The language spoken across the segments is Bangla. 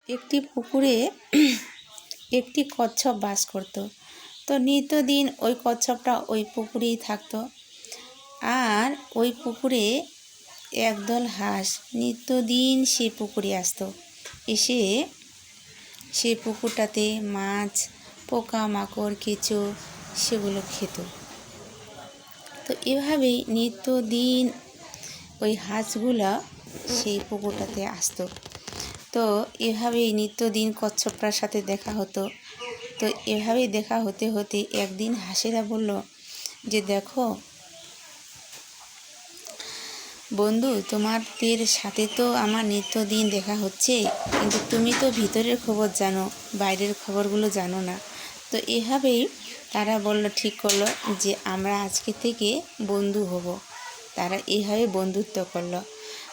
একটি পুকুরে একটি কচ্ছপ বাস করত। তো নিত্যদিন ওই কচ্ছপটা ওই পুকুরেই থাকতো। আর ওই পুকুরে একদল হাঁস নিত্যদিন সেই পুকুরে আসতো, এসে সেই পুকুরটাতে মাছ, পোকামাকড়, কেঁচো সেগুলো খেত। তো এভাবেই নিত্যদিন ওই হাঁসগুলো সেই পুকুরটাতে আসতো। তো এভাবেই নিত্যদিন কচ্ছপটার সাথে দেখা হতো। তো এভাবেই দেখা হতে হতে একদিন হাঁসেরা বলল যে, দেখো বন্ধু, তোমাদের সাথে তো আমার নিত্যদিন দেখা হচ্ছে, কিন্তু তুমি তো ভিতরের খবর জানো, বাইরের খবরগুলো জানো না। তো এভাবেই তারা ঠিক করলো যে আমরা আজকে থেকে বন্ধু হব। তারা এভাবে বন্ধুত্ব করলো,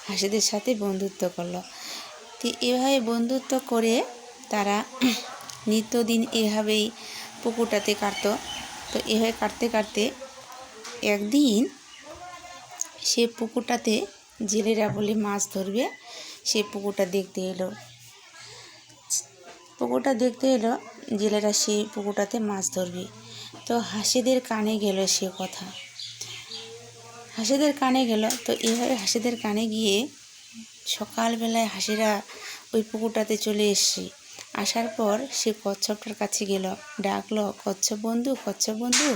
হাঁসেদের সাথে বন্ধুত্ব করলো। তো এভাবে বন্ধুত্ব করে তারা নিত্যদিন এভাবেই পুকুরটাতে কাটতো। তো এভাবে কাটতে কাটতে একদিন সে পুকুরটাতে জেলেরা বলে মাছ ধরবে, সে পুকুরটা দেখতে এলো। জেলেরা সেই পুকুরটাতে মাছ ধরবে। তো হাঁসেদের কানে গেল সে কথা, তো এভাবে হাঁসেদের কানে গিয়ে সকালবেলায় হাঁসেরা ওই পুকুরটাতে চলে এসছে। আসার পর সে কচ্ছপটার কাছে গেল, ডাকলো, কচ্ছপ বন্ধু, কচ্ছপ বন্ধু।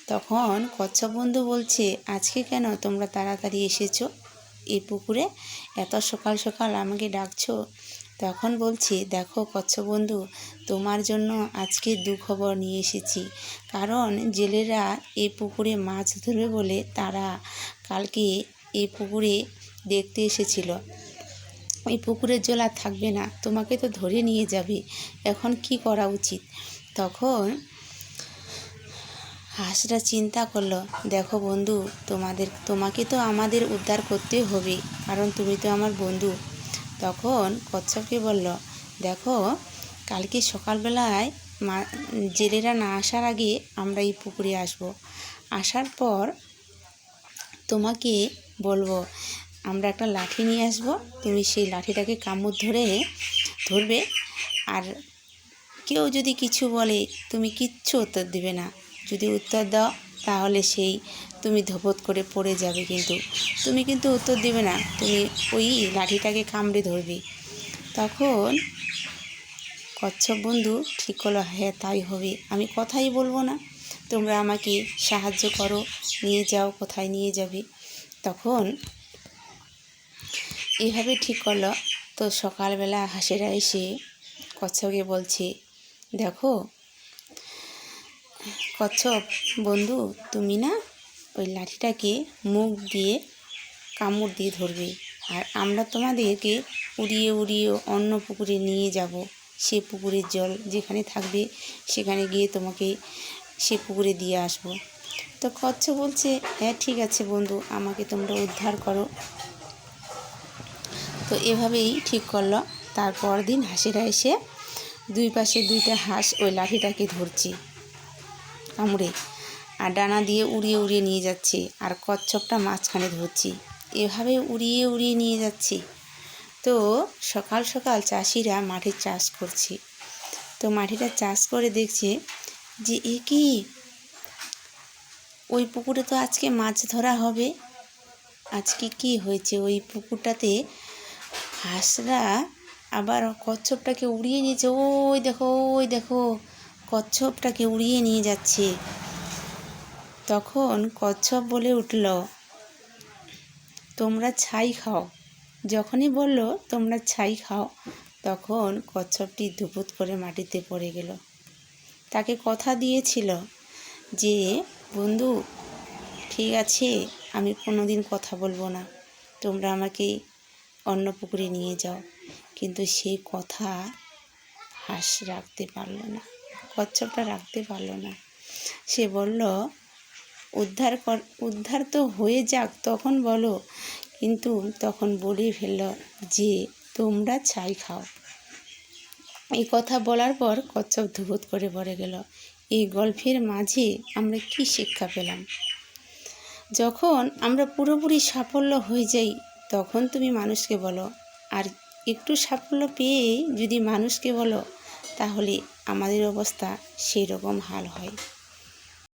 তখন কচ্ছপ বন্ধু বলছে, আজকে কেন তোমরা তাড়াতাড়ি এসেছো এই পুকুরে, এত সকাল সকাল আমাকে ডাকছো? তখন বলছি, দেখো কচ্ছপ বন্ধু, তোমার জন্য আজকে দুখবর নিয়ে এসেছি। কারণ জেলেরা এই পুকুরে মাছ ধরবে বলে তারা কালকে এই পুকুরে দেখতে এসেছিল। এই পুকুরের জল আর থাকবে না, তোমাকে তো ধরে নিয়ে যাবে, এখন কি করা উচিত? তখন হাঁসরা চিন্তা করলো, দেখো বন্ধু, তোমাকে তো আমাদের উদ্ধার করতে হবে, কারণ তুমি তো আমার বন্ধু। তখন কচ্ছপকে বলল, দেখো কালকে সকালবেলায় জেলেরা না আসার আগে আমরা এই পুকুরে আসার পর তোমাকে বলবো, আমরা একটা লাঠি নিয়ে আসবো, তুমি সেই লাঠিটাকে কামড় ধরবে, আর কেউ যদি কিছু বলে তুমি কিচ্ছু উত্তর দেবে না। যদি উত্তর দাও তাহলে তুমি ধপত করে পড়ে যাবে, তুমি উত্তর দেবে না, তুমি ওই লাঠিটাকে কামড়ে ধরবে। তখন কচ্ছপ বন্ধু ঠিক করলো, হ্যাঁ তাই হবে, আমি কথাই বলবো না, তোমরা আমাকে সাহায্য করো, নিয়ে যাও, কোথায় নিয়ে যাবে। তখন এইভাবে ঠিক করলো। তো সকালবেলা হাঁসেরা এসে কচ্ছপকে বলছে, দেখো কচ্ছপ বন্ধু, তুমি না ওই লাঠিটাকে মুখ দিয়ে কামড় দিয়ে ধরবে, আর আমরা তোমাদেরকে উড়িয়ে উড়িয়ে অন্য পুকুরে নিয়ে যাব। সে পুকুরের জল যেখানে থাকবে সেখানে গিয়ে তোমাকে সে পুকুরে দিয়ে আসব। তো কচ্ছপ বলছে, হ্যাঁ ঠিক আছে বন্ধু, আমাকে তোমরা উদ্ধার করো। তো এভাবেই ঠিক করলো। তারপর দিন হাঁসেরা এসে দুই পাশে দুইটা হাঁস ওই লাঠিটাকে ধরছে কামড়ে, আর ডানা দিয়ে উড়িয়ে উড়িয়ে নিয়ে যাচ্ছে, আর কচ্ছপটা মাঝখানে ধরছি। এভাবে উড়িয়ে উড়িয়ে নিয়ে যাচ্ছি। তো সকাল সকাল চাষিরা মাঠে চাষ করছে। তো মাটিটা চাষ করে দেখছে যে এ কি, ওই পুকুরে তো আজকে মাছ ধরা হবে, আজকে কি হয়েছে? ওই পুকুরটাতে হাঁসরা আবার কচ্ছপটাকে উড়িয়ে নিয়েছে। ওই দেখো কচ্ছপটাকে উড়িয়ে নিয়ে যাচ্ছে। তখন কচ্ছপ বলে উঠল, তোমরা ছাই খাও। যখনই বলল তোমরা ছাই খাও, তখন কচ্ছপটি ধুপুত করে মাটিতে পড়ে গেল। তাকে কথা দিয়েছিল যে, বন্ধু ঠিক আছে, আমি কোনোদিন কথা বলবো না, তোমরা আমাকে অন্য পুকুরে নিয়ে যাও। কিন্তু সেই কথা হাঁস রাখতে পারল না, কচ্ছপটা রাখতে পারল না। সে বলল, উদ্ধার তো হয়ে যাক তখন বলো, কিন্তু তখন বলে ফেলল যে তোমরা ছাই খাও। এই কথা বলার পর কচ্ছপ ধুবুত করে পড়ে গেল। এই গল্পের মাঝে আমরা কি শিক্ষা পেলাম? যখন আমরা পুরোপুরি সাফল্য হয়ে যাই তখন তুমি মানুষকে বলো, আর একটু সাফল্য পেয়ে যদি মানুষকে বলো, তাহলে আমাদের অবস্থা সেই রকম হাল হয়।